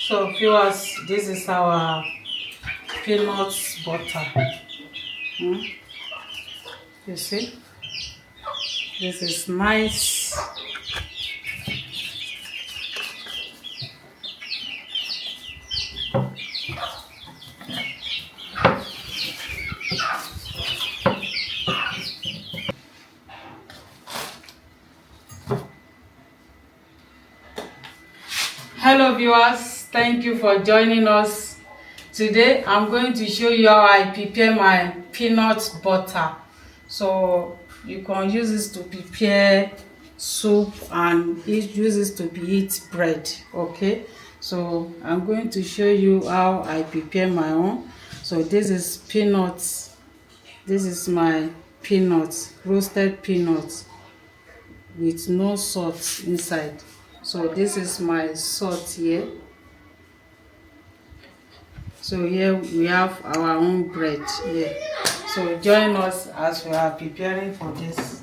So viewers, this is our peanut butter. You see, this is nice. Hello viewers, thank you for joining us. Today I'm going to show you how I prepare my peanut butter. So you can use this to prepare soup and use this to eat bread. Okay, so I'm going to show you how I prepare my own. So this is peanuts. This is my peanuts, roasted peanuts with no salt inside. So this is my salt here. So here we have our own bread here. So join us as we are preparing for this.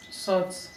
Salt.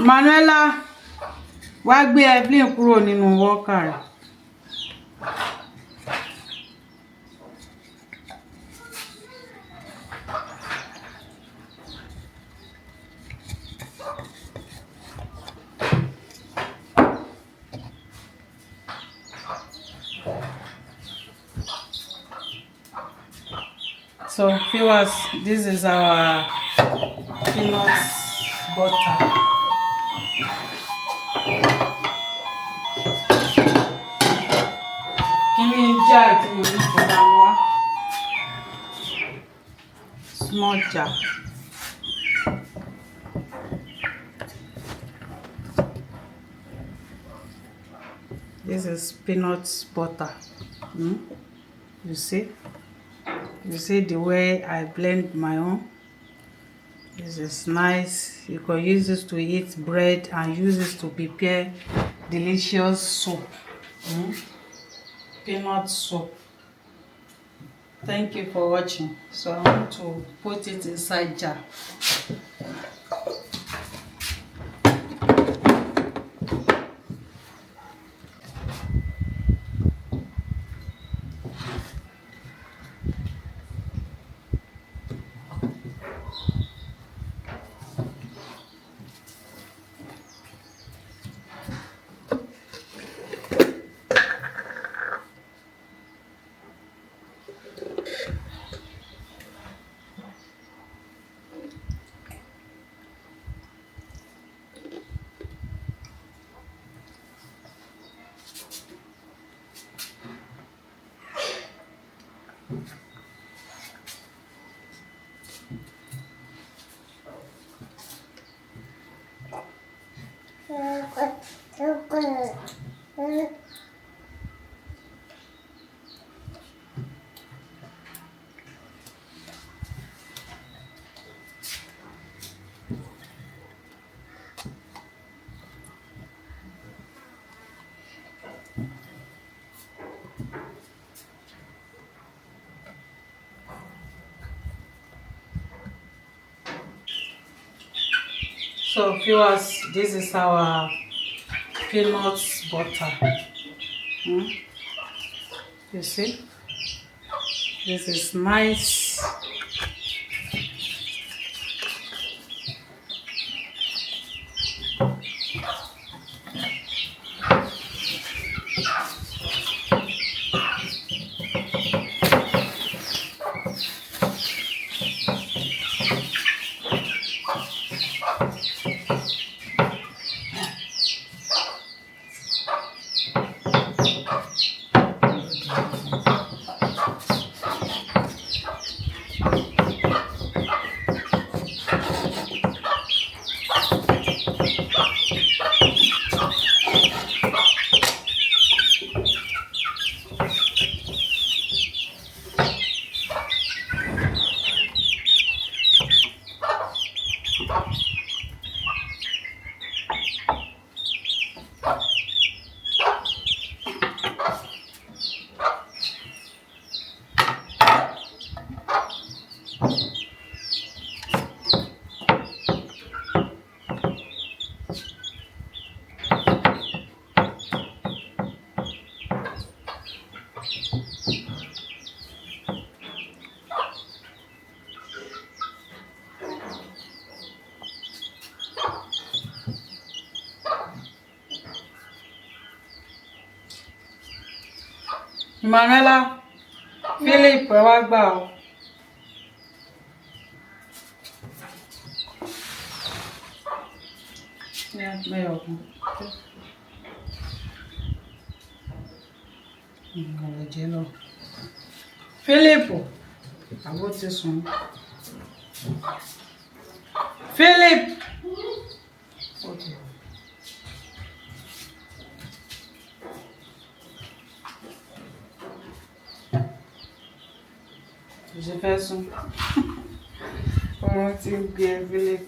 Manuela, wá gbé Evelyn kúrò nínú wọ́ọ̀kà rẹ̀. So viewers, this is our peanut butter. Small jar. This is peanut butter. You see the way I blend my own. This is nice. You can use this to eat bread and use this to prepare delicious soup. Peanut soup. Thank you for watching. So I want to put it inside jar. So viewers, this is our peanut butter. You see, this is nice. Manela, Philip, ẹ wá gbà o. Philip, àbó ti sùn. Philip. Okay. Je fais son. Comment tu bien Philip?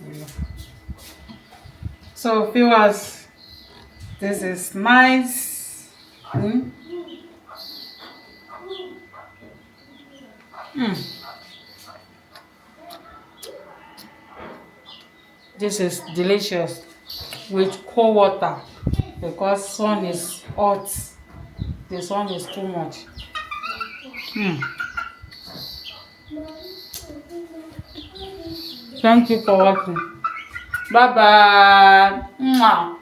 So viewers, this is nice. This is delicious with cold water because sun is hot. The sun is too much. Thank you for watching. Bye bye. Mwah.